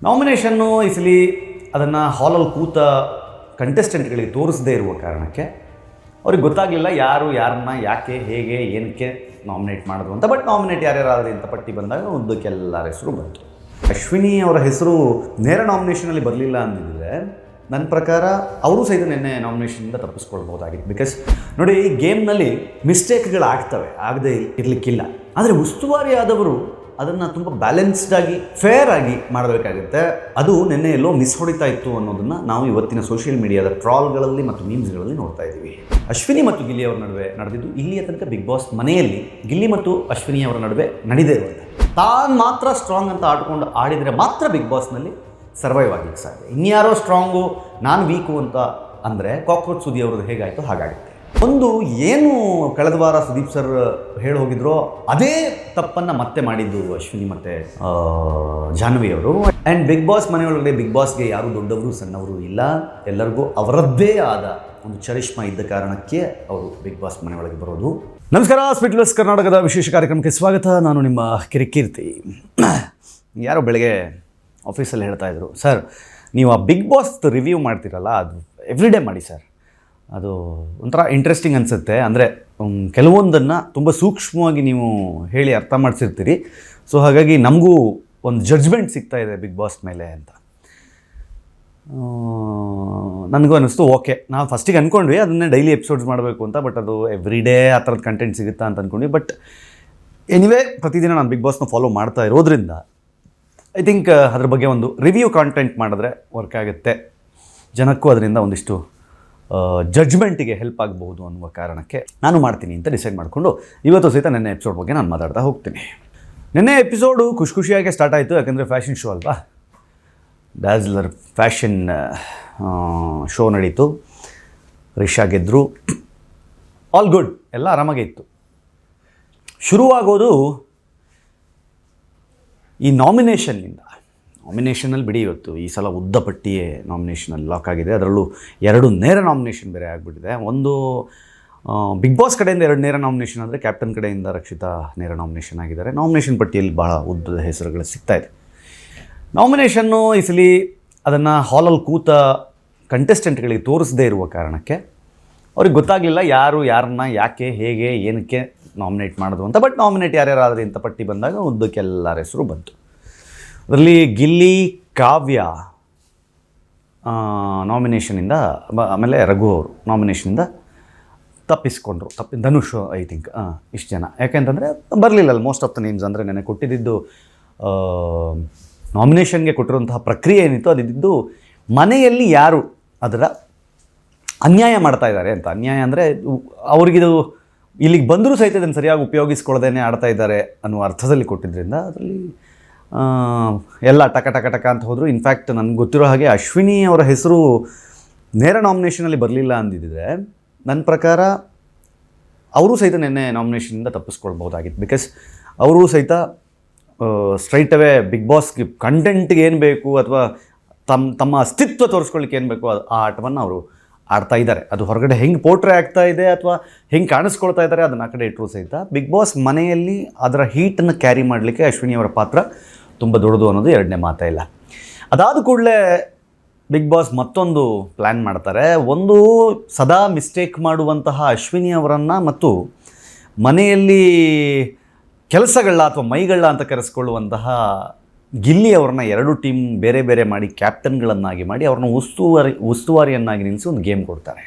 Nomination ಈ ಸಲ ಅದನ್ನು ಹಾಲಲ್ಲಿ ಕೂತ ಕಂಟೆಸ್ಟೆಂಟ್ಗಳಿಗೆ ತೋರಿಸದೇ ಇರುವ ಕಾರಣಕ್ಕೆ ಅವ್ರಿಗೆ ಗೊತ್ತಾಗಲಿಲ್ಲ ಯಾರನ್ನ ಯಾಕೆ ಹೇಗೆ ಏನಕ್ಕೆ ನಾಮಿನೇಟ್ ಮಾಡಿದ್ರು ಅಂತ. ಬಟ್ ನಾಮಿನೇಟ್ ಯಾರ್ಯಾರಾದ್ರೆ ಅಂತ ಪಟ್ಟಿ ಬಂದಾಗ ಉದ್ದಕ್ಕೆಲ್ಲರ ಹೆಸರು ಬಂತು. ಅಶ್ವಿನಿ ಅವರ ಹೆಸರು ನೇರ ನಾಮಿನೇಷನಲ್ಲಿ ಬರಲಿಲ್ಲ ಅಂದಿದ್ರೆ ನನ್ನ ಪ್ರಕಾರ ಅವರು ಸಹಿತ ನಿನ್ನೆ ನಾಮಿನೇಷನಿಂದ ತಪ್ಪಿಸ್ಕೊಳ್ಬೋದಾಗಿತ್ತು. ಬಿಕಾಸ್ ನೋಡಿ, ಈ ಗೇಮ್ನಲ್ಲಿ ಮಿಸ್ಟೇಕ್ಗಳಾಗ್ತವೆ, ಆಗದೆ ಇರಲಿಕ್ಕಿಲ್ಲ. ಆದರೆ ಉಸ್ತುವಾರಿ ಆದವರು ಅದನ್ನು ತುಂಬ ಬ್ಯಾಲೆನ್ಸ್ಡಾಗಿ ಫೇರ್ ಆಗಿ ಮಾಡಬೇಕಾಗುತ್ತೆ. ಅದು ನಿನ್ನೆ ಎಲ್ಲೋ ಮಿಸ್ ಹೊಡಿತಾ ಇತ್ತು ಅನ್ನೋದನ್ನು ನಾವು ಇವತ್ತಿನ ಸೋಷಿಯಲ್ ಮೀಡಿಯಾದ ಟ್ರಾಲ್ಗಳಲ್ಲಿ ಮತ್ತು ಮೀಮ್ಸ್ಗಳಲ್ಲಿ ನೋಡ್ತಾ ಇದ್ದೀವಿ. ಅಶ್ವಿನಿ ಮತ್ತು ಗಿಲ್ಲಿ ಅವರ ನಡುವೆ ನಡೆದಿದ್ದು ಇಲ್ಲಿಯ ತನಕ ಬಿಗ್ ಬಾಸ್ ಮನೆಯಲ್ಲಿ ಗಿಲ್ಲಿ ಮತ್ತು ಅಶ್ವಿನಿ ಅವರ ನಡುವೆ ನಡೆದೇ ಇರುತ್ತೆ. ತಾನು ಮಾತ್ರ ಸ್ಟ್ರಾಂಗ್ ಅಂತ ಆಡ್ಕೊಂಡು ಆಡಿದರೆ ಮಾತ್ರ ಬಿಗ್ ಬಾಸ್ನಲ್ಲಿ ಸರ್ವೈವ್ ಆಗಲಿಕ್ಕೆ ಸಾಧ್ಯ. ಇನ್ಯಾರೋ ಸ್ಟ್ರಾಂಗು ನಾನು ವೀಕು ಅಂತ ಅಂದರೆ ಕಾಕ್ರೋಚ್ ಸುದಿ ಅವ್ರದ್ದು ಹೇಗಾಯಿತು ಹಾಗಾಗುತ್ತೆ. ಒಂದು ಏನು ಕಳೆದ ವಾರ ಸುದೀಪ್ ಸರ್ ಹೇಳಿ ಹೋಗಿದ್ರೋ ಅದೇ ತಪ್ಪನ್ನು ಮತ್ತೆ ಮಾಡಿದ್ದು ಅಶ್ವಿನಿ ಮತ್ತು ಜಾಹ್ನವಿ ಅವರು. ಆ್ಯಂಡ್ ಬಿಗ್ ಬಾಸ್ ಮನೆಯೊಳಗಡೆ ಬಿಗ್ ಬಾಸ್ಗೆ ಯಾರು ದೊಡ್ಡವರು ಸಣ್ಣವರು ಇಲ್ಲ, ಎಲ್ಲರಿಗೂ ಅವರದ್ದೇ ಆದ ಒಂದು ಚರಿಷ್ಮಾ ಇದ್ದ ಕಾರಣಕ್ಕೆ ಅವರು ಬಿಗ್ ಬಾಸ್ ಮನೆಯೊಳಗೆ ಬರೋದು. ನಮಸ್ಕಾರ, ಸ್ಪಿಟ್ಲೆಸ್ ಕರ್ನಾಟಕದ ವಿಶೇಷ ಕಾರ್ಯಕ್ರಮಕ್ಕೆ ಸ್ವಾಗತ. ನಾನು ನಿಮ್ಮ ಕಿರಿಕೀರ್ತಿ. ಯಾರೋ ಬೆಳಗ್ಗೆ ಆಫೀಸಲ್ಲಿ ಹೇಳ್ತಾಯಿದ್ರು, ಸರ್ ನೀವು ಆ ಬಿಗ್ ಬಾಸ್ ರಿವ್ಯೂ ಮಾಡ್ತೀರಲ್ಲ ಅದು ಎವ್ರಿಡೇ ಮಾಡಿ ಸರ್, ಅದು ಒಂಥರ ಇಂಟ್ರೆಸ್ಟಿಂಗ್ ಅನಿಸುತ್ತೆ. ಅಂದರೆ ಕೆಲವೊಂದನ್ನು ತುಂಬ ಸೂಕ್ಷ್ಮವಾಗಿ ನೀವು ಹೇಳಿ ಅರ್ಥ ಮಾಡಿಸಿರ್ತೀರಿ. ಸೊ ಹಾಗಾಗಿ ನಮಗೂ ಒಂದು ಜಡ್ಜ್ಮೆಂಟ್ ಸಿಗ್ತಾ ಇದೆ ಬಿಗ್ ಬಾಸ್ ಮೇಲೆ ಅಂತ. ನನಗೂ ಅನ್ನಿಸ್ತು, ಓಕೆ ನಾವು ಫಸ್ಟಿಗೆ ಅಂದ್ಕೊಂಡ್ವಿ ಅದನ್ನೇ ಡೈಲಿ ಎಪಿಸೋಡ್ಸ್ ಮಾಡಬೇಕು ಅಂತ. ಬಟ್ ಅದು ಎವ್ರಿಡೇ ಆ ಥರದ ಕಂಟೆಂಟ್ ಸಿಗುತ್ತಾ ಅಂತ ಅಂದ್ಕೊಂಡ್ವಿ. ಬಟ್ ಎನಿವೇ ಪ್ರತಿದಿನ ನಾನು ಬಿಗ್ ಬಾಸ್ನ ಫಾಲೋ ಮಾಡ್ತಾ ಇರೋದ್ರಿಂದ ಐ ಥಿಂಕ್ ಅದ್ರ ಬಗ್ಗೆ ಒಂದು ರಿವ್ಯೂ ಕಾಂಟೆಂಟ್ ಮಾಡಿದ್ರೆ ವರ್ಕ್ ಆಗುತ್ತೆ, ಜನಕ್ಕೂ ಅದರಿಂದ ಒಂದಿಷ್ಟು ಜಡ್ಜ್ಮೆಂಟಿಗೆ ಹೆಲ್ಪ್ ಆಗಬಹುದು ಅನ್ನುವ ಕಾರಣಕ್ಕೆ ನಾನು ಮಾಡ್ತೀನಿ ಅಂತ ಡಿಸೈಡ್ ಮಾಡಿಕೊಂಡು ಇವತ್ತು ಸಹಿತ ನೆನ್ನೆ ಎಪಿಸೋಡ್ ಬಗ್ಗೆ ನಾನು ಮಾತಾಡ್ತಾ ಹೋಗ್ತೀನಿ. ನೆನ್ನೆ ಎಪಿಸೋಡು ಖುಷಿಯಾಗಿ ಸ್ಟಾರ್ಟ್ ಆಯಿತು, ಯಾಕೆಂದರೆ ಫ್ಯಾಷನ್ ಶೋ ಅಲ್ವಾ, ಡ್ಯಾಜ್ಲರ್ ಫ್ಯಾಷನ್ ಶೋ ನಡೀತು. ರಿಷಾ ಗೆದ್ದರು, ಆಲ್ ಗುಡ್, ಎಲ್ಲ ಆರಾಮಾಗೇ ಇತ್ತು. ಶುರುವಾಗೋದು ಈ ನಾಮಿನೇಷನಲ್ಲಿ ಬಿಡಿ. ಇವತ್ತು ಈ ಸಲ ಉದ್ದ ಪಟ್ಟಿಯೇ ನಾಮಿನೇಷನಲ್ಲಿ ಲಾಕ್ ಆಗಿದೆ. ಅದರಲ್ಲೂ 2 ನೇರ ನಾಮಿನೇಷನ್ ಬೇರೆ ಆಗಿಬಿಟ್ಟಿದೆ. ಒಂದು ಬಿಗ್ ಬಾಸ್ ಕಡೆಯಿಂದ 2 ನೇರ ನಾಮಿನೇಷನ್ ಅಂದರೆ ಕ್ಯಾಪ್ಟನ್ ಕಡೆಯಿಂದ ರಕ್ಷಿತಾ ನೇರ ನಾಮಿನೇಷನ್ ಆಗಿದ್ದಾರೆ. ನಾಮಿನೇಷನ್ ಪಟ್ಟಿಯಲ್ಲಿ ಭಾಳ ಉದ್ದದ ಹೆಸರುಗಳು ಸಿಗ್ತಾಯಿದೆ. ನಾಮಿನೇಷನ್ನು ಈ ಸಲ ಅದನ್ನು ಹಾಲಲ್ಲಿ ಕೂತ ಕಂಟೆಸ್ಟೆಂಟ್ಗಳಿಗೆ ತೋರಿಸದೇ ಇರುವ ಕಾರಣಕ್ಕೆ ಅವ್ರಿಗೆ ಗೊತ್ತಾಗಲಿಲ್ಲ ಯಾರನ್ನ ಯಾಕೆ ಹೇಗೆ ಏನಕ್ಕೆ ನಾಮಿನೇಟ್ ಮಾಡಿದ್ರು ಅಂತ. ಬಟ್ ನಾಮಿನೇಟ್ ಯಾರ್ಯಾರಾದ್ರೆ ಅಂತ ಪಟ್ಟಿ ಬಂದಾಗ ಉದ್ದಕ್ಕೆಲ್ಲರ ಹೆಸರು ಬಂತು. ಅದರಲ್ಲಿ ಗಿಲ್ಲಿ, ಕಾವ್ಯ ನಾಮಿನೇಷನಿಂದ, ಆಮೇಲೆ ರಘು ಅವರು ನಾಮಿನೇಷನಿಂದ ತಪ್ಪಿಸ್ಕೊಂಡ್ರು. ಧನುಷ್ ಐ ಥಿಂಕ್, ಇಷ್ಟು ಜನ. ಯಾಕೆಂತಂದರೆ ಬರಲಿಲ್ಲ ಮೋಸ್ಟ್ ಆಫ್ ದ ನೇಮ್ಸ್. ಅಂದರೆ ನನಗೆ ಕೊಟ್ಟಿದ್ದು ನಾಮಿನೇಷನ್ಗೆ ಕೊಟ್ಟಿರುವಂತಹ ಪ್ರಕ್ರಿಯೆ ಏನಿತ್ತು ಅದಿದ್ದು ಮನೆಯಲ್ಲಿ ಯಾರು ಅದರ ಅನ್ಯಾಯ ಮಾಡ್ತಾ ಇದ್ದಾರೆ ಅಂತ. ಅನ್ಯಾಯ ಅಂದರೆ ಅವ್ರಿಗಿದು ಇಲ್ಲಿಗೆ ಬಂದರೂ ಸಹಿತ ಇದನ್ನು ಸರಿಯಾಗಿ ಉಪಯೋಗಿಸ್ಕೊಳ್ಳೋದೇ ಆಡ್ತಾ ಇದ್ದಾರೆ ಅನ್ನುವ ಅರ್ಥದಲ್ಲಿ ಕೊಟ್ಟಿದ್ದರಿಂದ ಅದರಲ್ಲಿ ಎಲ್ಲ ಟಕ ಅಂತ ಹೋದರು. ಇನ್ಫ್ಯಾಕ್ಟ್ ನನಗೆ ಗೊತ್ತಿರೋ ಹಾಗೆ ಅಶ್ವಿನಿ ಅವರ ಹೆಸರು ನೇರ ನಾಮಿನೇಷನಲ್ಲಿ ಬರಲಿಲ್ಲ ಅಂದಿದ್ದರೆ ನನ್ನ ಪ್ರಕಾರ ಅವರು ಸಹಿತ ನಿನ್ನೆ ನಾಮಿನೇಷನಿಂದ ತಪ್ಪಿಸ್ಕೊಳ್ಬೋದಾಗಿತ್ತು. ಬಿಕಾಸ್ ಅವರು ಸಹಿತ ಸ್ಟ್ರೈಟ್ ಅವೇ ಬಿಗ್ ಬಾಸ್ಗೆ ಕಂಟೆಂಟ್ಗೆ ಏನು ಬೇಕು ಅಥವಾ ತಮ್ಮ ಅಸ್ತಿತ್ವ ತೋರಿಸ್ಕೊಳ್ಳಿಕ್ಕೆ ಏನು ಬೇಕು ಆ ಆಟವನ್ನು ಅವರು ಆಡ್ತಾ ಇದ್ದಾರೆ. ಅದು ಹೊರಗಡೆ ಹೆಂಗೆ ಪೋರ್ಟ್ರೇ ಆಗ್ತಾ ಇದೆ ಅಥವಾ ಹೆಂಗೆ ಕಾಣಿಸ್ಕೊಳ್ತಾ ಇದ್ದಾರೆ ಅದನ್ನು ಆ ಕಡೆ ಇಟ್ಟರು ಸಹಿತ ಬಿಗ್ ಬಾಸ್ ಮನೆಯಲ್ಲಿ ಅದರ ಹೀಟನ್ನು ಕ್ಯಾರಿ ಮಾಡಲಿಕ್ಕೆ ಅಶ್ವಿನಿ ಅವರ ಪಾತ್ರ ತುಂಬ ದೊಡ್ಡದು ಅನ್ನೋದು ಎರಡನೇ ಮಾತೇ ಇಲ್ಲ. ಅದಾದ ಕೂಡಲೇ ಬಿಗ್ ಬಾಸ್ ಮತ್ತೊಂದು ಪ್ಲ್ಯಾನ್ ಮಾಡ್ತಾರೆ. ಒಂದು ಸದಾ ಮಿಸ್ಟೇಕ್ ಮಾಡುವಂತಹ ಅಶ್ವಿನಿ ಅವರನ್ನು ಮತ್ತು ಮನೆಯಲ್ಲಿ ಕೆಲಸಗಳ ಅಥವಾ ಮೈಗಳ ಅಂತ ಕರೆಸ್ಕೊಳ್ಳುವಂತಹ ಗಿಲ್ಲಿ ಅವ್ರನ್ನ 2 ಟೀಮ್ ಬೇರೆ ಬೇರೆ ಮಾಡಿ ಕ್ಯಾಪ್ಟನ್ಗಳನ್ನಾಗಿ ಮಾಡಿ ಅವ್ರನ್ನ ಉಸ್ತುವಾರಿಯನ್ನಾಗಿ ನಿಲ್ಲಿಸಿ ಒಂದು ಗೇಮ್ ಕೊಡ್ತಾರೆ.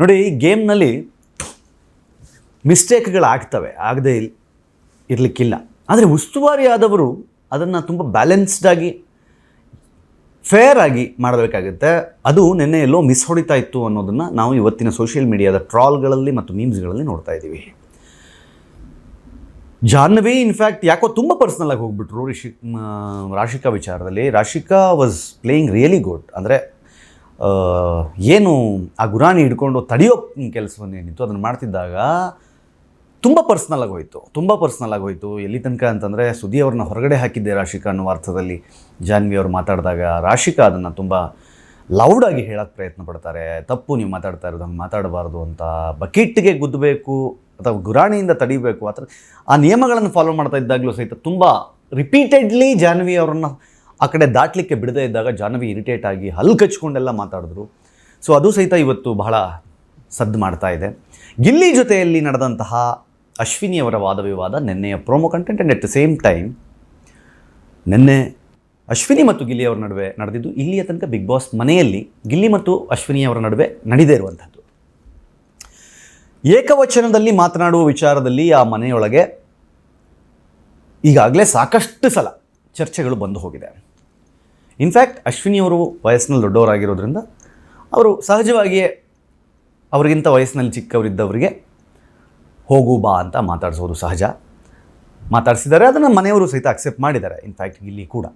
ನೋಡಿ, ಈ ಗೇಮ್ನಲ್ಲಿ ಮಿಸ್ಟೇಕ್ಗಳಾಗ್ತವೆ, ಆಗದೆ ಇರಲಿಕ್ಕಿಲ್ಲ. ಆದರೆ ಉಸ್ತುವಾರಿ ಆದವರು ಅದನ್ನು ತುಂಬ ಬ್ಯಾಲೆನ್ಸ್ಡಾಗಿ ಫೇರ್ ಆಗಿ ಮಾಡಬೇಕಾಗುತ್ತೆ. ಅದು ನಿನ್ನೆ ಎಲ್ಲೋ ಮಿಸ್ ಹೊಡಿತಾ ಇತ್ತು ಅನ್ನೋದನ್ನು ನಾವು ಇವತ್ತಿನ ಸೋಷಿಯಲ್ ಮೀಡಿಯಾದ ಟ್ರಾಲ್ಗಳಲ್ಲಿ ಮತ್ತು ಮೀಮ್ಸ್ಗಳಲ್ಲಿ ನೋಡ್ತಾ ಇದ್ದೀವಿ. ಜಾಹ್ನವಿ ಇನ್ಫ್ಯಾಕ್ಟ್ ಯಾಕೋ ತುಂಬ ಪರ್ಸ್ನಲಾಗಿ ಹೋಗ್ಬಿಟ್ರು ರಾಶಿಕಾ ವಿಚಾರದಲ್ಲಿ. Rashika was playing really good. ಅಂದರೆ ಏನು ಆ ಗುರಾಣಿ ಹಿಡ್ಕೊಂಡು ತಡೆಯೋ ಕೆಲಸವನ್ನು ಏನಿತ್ತು ಅದನ್ನು ಮಾಡ್ತಿದ್ದಾಗ ತುಂಬ ಪರ್ಸ್ನಲಾಗಿ ಹೋಯಿತು. ಎಲ್ಲಿ ತನಕ ಅಂತಂದರೆ ಸುದಿ ಅವ್ರನ್ನ ಹೊರಗಡೆ ಹಾಕಿದ್ದೆ ರಾಶಿಕಾ ಅನ್ನೋ ಅರ್ಥದಲ್ಲಿ ಜಾಹ್ನವಿ ಅವರು ಮಾತಾಡಿದಾಗ ರಾಶಿಕಾ ಅದನ್ನು ತುಂಬ ಲೌಡಾಗಿ ಹೇಳೋಕ್ಕೆ ಪ್ರಯತ್ನ ಪಡ್ತಾರೆ. ತಪ್ಪು, ನೀವು ಮಾತಾಡ್ತಾ ಇರೋದು ಹಂಗೆ ಮಾತಾಡಬಾರ್ದು ಅಂತ, ಬಕೆಟ್ಗೆ ಗುದ್ದಬೇಕು ಅಥವಾ ಗುರಾಣಿಯಿಂದ ತಡಿಬೇಕು ಆ ಥರ ಆ ನಿಯಮಗಳನ್ನು ಫಾಲೋ ಮಾಡ್ತಾ ಇದ್ದಾಗಲೂ ಸಹಿತ ತುಂಬ ರಿಪೀಟೆಡ್ಲಿ ಜಾಹ್ನವಿ ಅವರನ್ನು ಆ ಕಡೆ ದಾಟಲಿಕ್ಕೆ ಬಿಡದೇ ಇದ್ದಾಗ ಜಾಹ್ನವಿ ಇರಿಟೇಟ್ ಆಗಿ ಹಲ್ಲು ಕಚ್ಕೊಂಡೆಲ್ಲ ಮಾತಾಡಿದ್ರು. ಸೊ ಅದು ಸಹಿತ ಇವತ್ತು ಬಹಳ ಸದ್ದು ಮಾಡ್ತಾ ಇದೆ. ಗಿಲ್ಲಿ ಜೊತೆಯಲ್ಲಿ ನಡೆದಂತಹ ಅಶ್ವಿನಿಯವರ ವಾದ ವಿವಾದ ನಿನ್ನೆಯ promo content and at the same time ನಿನ್ನೆ ಅಶ್ವಿನಿ ಮತ್ತು ಗಿಲ್ಲಿಯವರ ನಡುವೆ ನಡೆದಿದ್ದು ಇಲ್ಲಿಯ ತನಕ ಬಿಗ್ ಬಾಸ್ ಮನೆಯಲ್ಲಿ ಗಿಲ್ಲಿ ಮತ್ತು ಅಶ್ವಿನಿಯವರ ನಡುವೆ ನಡೆದೇ ಇರುವಂಥದ್ದು. ಏಕವಚನದಲ್ಲಿ ಮಾತನಾಡುವ ವಿಚಾರದಲ್ಲಿ ಆ ಮನೆಯೊಳಗೆ ಈಗಾಗಲೇ ಸಾಕಷ್ಟು ಸಲ ಚರ್ಚೆಗಳು ಬಂದು ಹೋಗಿದೆ. ಇನ್ಫ್ಯಾಕ್ಟ್ ಅಶ್ವಿನಿಯವರು ವಯಸ್ಸಿನಲ್ಲಿ ದೊಡ್ಡವರಾಗಿರೋದ್ರಿಂದ ಅವರು ಸಹಜವಾಗಿಯೇ ಅವರಿಗಿಂತ ವಯಸ್ಸಿನಲ್ಲಿ ಚಿಕ್ಕವರಿದ್ದವರಿಗೆ ಹೋಗು ಬಾ ಅಂತ ಮಾತಾಡಿಸೋದು ಸಹಜ. ಮಾತಾಡಿಸಿದ್ದಾರೆ, ಅದನ್ನು ಮನೆಯವರು ಸಹಿತ ಅಕ್ಸೆಪ್ಟ್ ಮಾಡಿದ್ದಾರೆ. ಇನ್ಫ್ಯಾಕ್ಟ್ ಗಿಲ್ಲಿ ಕೂಡ.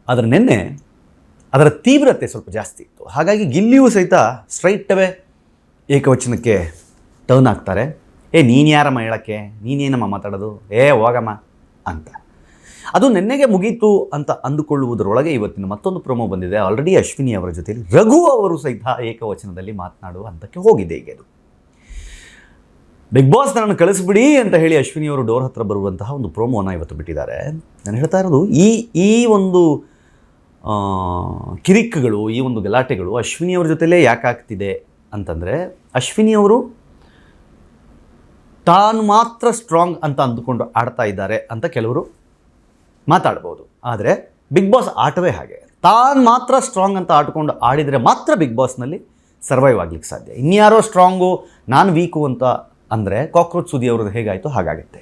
ಆದರೆ ನಿನ್ನೆ ಅದರ ತೀವ್ರತೆ ಸ್ವಲ್ಪ ಜಾಸ್ತಿ ಇತ್ತು. ಹಾಗಾಗಿ ಗಿಲ್ಲಿಯೂ ಸಹಿತ ಸ್ಟ್ರೈಟ್ ಅವೇ ಏಕವಚನಕ್ಕೆ ಟರ್ನ್ ಆಗ್ತಾರೆ. ನೀನು ಯಾರಮ್ಮ ಹೇಳೋಕ್ಕೆ, ನೀನೇನಮ್ಮ ಮಾತಾಡೋದು, ಹೋಗಮ್ಮ ಅಂತ. ಅದು ನಿನ್ನೆಗೆ ಮುಗೀತು ಅಂತ ಅಂದುಕೊಳ್ಳುವುದರೊಳಗೆ ಇವತ್ತಿನ ಮತ್ತೊಂದು ಪ್ರೋಮೋ ಬಂದಿದೆ. ಆಲ್ರೆಡಿ ಅಶ್ವಿನಿ ಅವರ ಜೊತೆಯಲ್ಲಿ ರಘು ಅವರು ಸಹಿತ ಏಕವಚನದಲ್ಲಿ ಮಾತನಾಡುವ ಹಂತಕ್ಕೆ ಹೋಗಿದೆ. ಈಗ ಅದು ಬಿಗ್ ಬಾಸ್ ನಾನು ಕಳಿಸ್ಬಿಡಿ ಅಂತ ಹೇಳಿ ಅಶ್ವಿನಿ ಅವರು ಡೋರ್ ಹತ್ರ ಬರುವಂತಹ ಒಂದು ಪ್ರೋಮೋನ ಇವತ್ತು ಬಿಟ್ಟಿದ್ದಾರೆ. ನಾನು ಹೇಳ್ತಾ ಇರೋದು ಈ ಒಂದು ಕಿರಿಕ್ಗಳು, ಈ ಒಂದು ಗಲಾಟೆಗಳು ಅಶ್ವಿನಿಯವ್ರ ಜೊತೆಲೇ ಯಾಕೆ ಆಗ್ತಿದೆ ಅಂತಂದರೆ, ಅಶ್ವಿನಿಯವರು ತಾನು ಮಾತ್ರ ಸ್ಟ್ರಾಂಗ್ ಅಂತ ಅಂದುಕೊಂಡು ಆಡ್ತಾ ಇದ್ದಾರೆ ಅಂತ ಕೆಲವರು ಮಾತಾಡ್ಬೋದು. ಆದರೆ ಬಿಗ್ ಬಾಸ್ ಆಟವೇ ಹಾಗೆ. ತಾನು ಮಾತ್ರ ಸ್ಟ್ರಾಂಗ್ ಅಂತ ಆಡ್ಕೊಂಡು ಆಡಿದರೆ ಮಾತ್ರ ಬಿಗ್ ಬಾಸ್ನಲ್ಲಿ ಸರ್ವೈವ್ ಆಗ್ಲಿಕ್ಕೆ ಸಾಧ್ಯ. ಇನ್ಯಾರೋ ಸ್ಟ್ರಾಂಗು, ನಾನು ವೀಕು ಅಂತ ಅಂದರೆ ಕಾಕ್ರೋಚ್ ಸುದಿ ಅವ್ರದ್ದು ಹೇಗಾಯಿತು ಹಾಗಾಗುತ್ತೆ.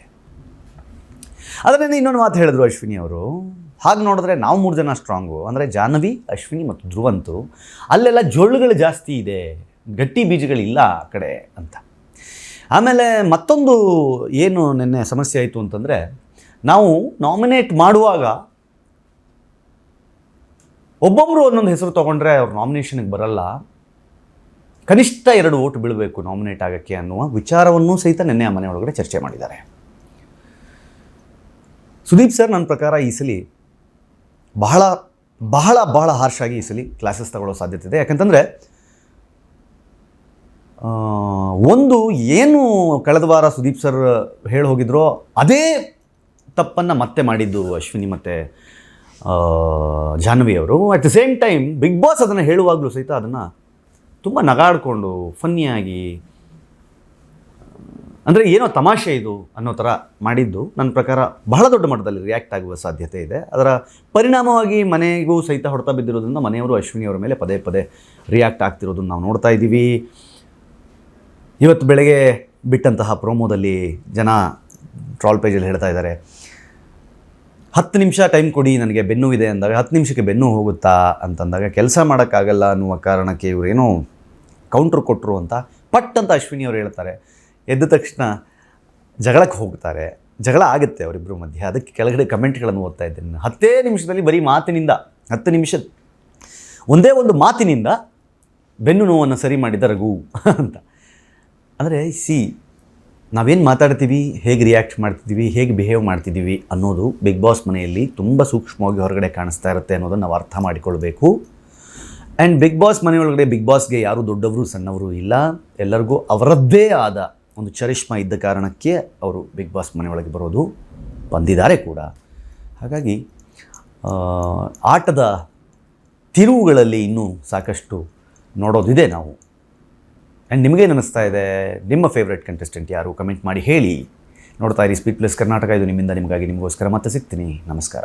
ಅದರಿಂದ ಇನ್ನೊಂದು ಮಾತು ಹೇಳಿದ್ರು ಅಶ್ವಿನಿ ಅವರು, ಹಾಗೆ ನೋಡಿದ್ರೆ ನಾವು 3 ಜನ ಸ್ಟ್ರಾಂಗು, ಅಂದರೆ ಜಾಹ್ನವಿ, ಅಶ್ವಿನಿ ಮತ್ತು ಧ್ರುವಂತು. ಅಲ್ಲೆಲ್ಲ ಜೊಳ್ಳುಗಳು ಜಾಸ್ತಿ ಇದೆ, ಗಟ್ಟಿ ಬೀಜಗಳಿಲ್ಲ ಆ ಕಡೆ ಅಂತ. ಆಮೇಲೆ ಮತ್ತೊಂದು ಏನು ನಿನ್ನೆ ಸಮಸ್ಯೆ ಆಯಿತು ಅಂತಂದರೆ, ನಾವು ನಾಮಿನೇಟ್ ಮಾಡುವಾಗ ಒಬ್ಬೊಬ್ಬರು ಒಂದೊಂದು ಹೆಸರು ತೊಗೊಂಡ್ರೆ ಅವ್ರು ನಾಮಿನೇಷನ್ಗೆ ಬರಲ್ಲ, ಕನಿಷ್ಠ 2 ವೋಟ್ ಬೀಳಬೇಕು ನಾಮಿನೇಟ್ ಆಗೋಕ್ಕೆ ಅನ್ನುವ ವಿಚಾರವನ್ನು ಸಹಿತ ನಿನ್ನೆ ಆ ಮನೆ ಒಳಗಡೆ ಚರ್ಚೆ ಮಾಡಿದ್ದಾರೆ. ಸುದೀಪ್ ಸರ್ ನನ್ನ ಪ್ರಕಾರ ಈ ಸಲ ಬಹಳ ಬಹಳ ಬಹಳ ಹಾರ್ಷಾಗಿ ಈ ಸಲ ಕ್ಲಾಸಸ್ ತಗೊಳ್ಳೋ ಸಾಧ್ಯತೆ ಇದೆ. ಯಾಕಂತಂದರೆ ಒಂದು ಏನು ಕಳೆದ ವಾರ ಸುದೀಪ್ ಸರ್ ಹೇಳಿ ಹೋಗಿದ್ರೋ ಅದೇ ತಪ್ಪನ್ನು ಮತ್ತೆ ಮಾಡಿದ್ದು ಅಶ್ವಿನಿ ಮತ್ತು ಜಾಹ್ನವಿ ಅವರು. At the same time Bigg Boss ಅದನ್ನು ಹೇಳುವಾಗಲೂ ಸಹಿತ ಅದನ್ನು ತುಂಬ ನಗಾಡಿಕೊಂಡು ಫನ್ನಿಯಾಗಿ, ಅಂದರೆ ಏನೋ ತಮಾಷೆ ಇದು ಅನ್ನೋ ಥರ ಮಾಡಿದ್ದು ನನ್ನ ಪ್ರಕಾರ ಬಹಳ ದೊಡ್ಡ ಮಟ್ಟದಲ್ಲಿ ರಿಯಾಕ್ಟ್ ಆಗುವ ಸಾಧ್ಯತೆ ಇದೆ. ಅದರ ಪರಿಣಾಮವಾಗಿ ಮನೆಗೂ ಸಹಿತ ಹೊಡೆತ ಬಿದ್ದಿರೋದ್ರಿಂದ ಮನೆಯವರು ಅಶ್ವಿನಿಯವರ ಮೇಲೆ ಪದೇ ಪದೇ ರಿಯಾಕ್ಟ್ ಆಗ್ತಿರೋದನ್ನು ನಾವು ನೋಡ್ತಾ ಇದ್ದೀವಿ. ಇವತ್ತು ಬೆಳಗ್ಗೆ ಬಿಟ್ಟಂತಹ ಪ್ರೋಮೋದಲ್ಲಿ ಜನ ಟ್ರಾಲ್ ಪೇಜಲ್ಲಿ ಹೇಳ್ತಾ ಇದ್ದಾರೆ, 10 ನಿಮಿಷ ಟೈಮ್ ಕೊಡಿ ನನಗೆ ಬೆನ್ನುವಿದೆ ಅಂದಾಗ 10 ನಿಮಿಷಕ್ಕೆ ಬೆನ್ನು ಹೋಗುತ್ತಾ ಅಂತಂದಾಗ ಕೆಲಸ ಮಾಡೋಕ್ಕಾಗಲ್ಲ ಅನ್ನುವ ಕಾರಣಕ್ಕೆ ಇವರೇನೋ ಕೌಂಟ್ರ್ ಕೊಟ್ಟರು ಅಂತ ಪಟ್ ಅಂತ ಅಶ್ವಿನಿ ಅವರು ಹೇಳ್ತಾರೆ. ಎದ್ದ ತಕ್ಷಣ ಜಗಳಕ್ಕೆ ಹೋಗ್ತಾರೆ, ಜಗಳ ಆಗುತ್ತೆ ಅವರಿಬ್ಬರ ಮಧ್ಯೆ. ಅದಕ್ಕೆ ಕೆಳಗಡೆ ಕಮೆಂಟ್ಗಳನ್ನು ಓದ್ತಾ ಇದ್ದೇನೆ. 10 ನಿಮಿಷದಲ್ಲಿ ಬರೀ ಮಾತಿನಿಂದ, 10 ನಿಮಿಷ ಒಂದೇ ಒಂದು ಮಾತಿನಿಂದ ಬೆನ್ನು ನೋವನ್ನು ಸರಿ ಮಾಡಿದ ರಘು ಅಂತ. ಅಂದರೆ ನಾವೇನು ಮಾತಾಡ್ತೀವಿ, ಹೇಗೆ ರಿಯಾಕ್ಟ್ ಮಾಡ್ತಿದ್ದೀವಿ, ಹೇಗೆ ಬಿಹೇವ್ ಮಾಡ್ತಿದ್ದೀವಿ ಅನ್ನೋದು ಬಿಗ್ ಬಾಸ್ ಮನೆಯಲ್ಲಿ ತುಂಬ ಸೂಕ್ಷ್ಮವಾಗಿ ಹೊರಗಡೆ ಕಾಣಿಸ್ತಾ ಇರುತ್ತೆ ಅನ್ನೋದನ್ನು ನಾವು ಅರ್ಥ ಮಾಡಿಕೊಳ್ಬೇಕು. ಆ್ಯಂಡ್ ಬಿಗ್ ಬಾಸ್ ಮನೆಯೊಳಗಡೆ ಬಿಗ್ ಬಾಸ್ಗೆ ಯಾರೂ ದೊಡ್ಡವರು ಸಣ್ಣವರು ಇಲ್ಲ, ಎಲ್ಲರಿಗೂ ಅವರದ್ದೇ ಆದ ಒಂದು ಚರಿಷ್ಮಾ ಇದ್ದ ಕಾರಣಕ್ಕೆ ಅವರು ಬಿಗ್ ಬಾಸ್ ಮನೆಯೊಳಗೆ ಬರೋದು, ಬಂದಿದ್ದಾರೆ ಕೂಡ. ಹಾಗಾಗಿ ಆಟದ ತಿರುವುಗಳಲ್ಲಿ ಇನ್ನೂ ಸಾಕಷ್ಟು ನೋಡೋದಿದೆ ನಾವು. ಆ್ಯಂಡ್ ನಿಮಗೇನು ಅನ್ನಿಸ್ತಾ ಇದೆ, ನಿಮ್ಮ ಫೇವ್ರೆಟ್ ಕಂಟೆಸ್ಟೆಂಟ್ ಯಾರು, ಕಮೆಂಟ್ ಮಾಡಿ ಹೇಳಿ. ನೋಡ್ತಾ ಇರಿ ಸ್ಪೀಡ್ ಪ್ಲಸ್ ಕರ್ನಾಟಕ. ಇದು ನಿಮ್ಮಿಂದ ನಿಮಗಾಗಿ, ನಿಮಗೋಸ್ಕರ ಮತ್ತೆ ಸಿಗ್ತೀನಿ. ನಮಸ್ಕಾರ.